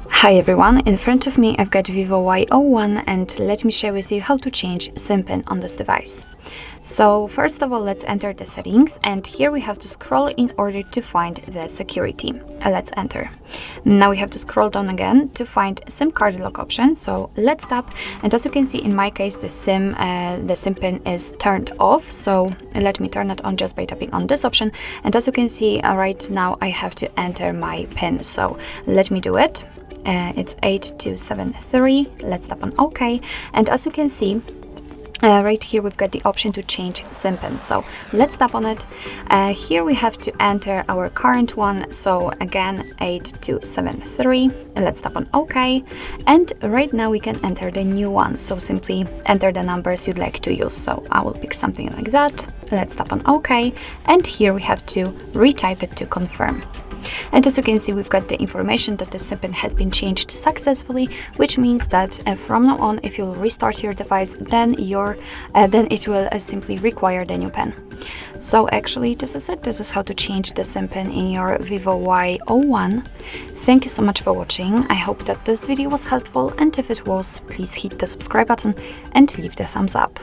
Hi everyone, in front of me I've got VIVO Y01 and let me share with you how to change SIM pin on this device. So first of all, let's enter the settings, and here we have to scroll in order to find the security. Let's enter. Now we have to scroll down again to find SIM card lock option, so let's tap, and as you can see in my case the SIM pin is turned off, so let me turn it on just by tapping on this option, and as you can see right now I have to enter my pin, so let me do it. It's 8273. Let's tap on OK, and as you can see right here we've got the option to change SIM pin, so let's tap on it. Here we have to enter our current one, so again 8273. Let's tap on OK, and right now we can enter the new one, so simply enter the numbers you'd like to use, so I will pick something like that. Let's tap on OK, and here we have to retype it to confirm. And as you can see, we've got the information that the SIM pin has been changed successfully, which means that from now on, if you'll restart your device, then it will simply require the new pin. So actually, this is it. This is how to change the SIM pin in your VIVO Y01. Thank you so much for watching. I hope that this video was helpful, and if it was, please hit the subscribe button and leave the thumbs up.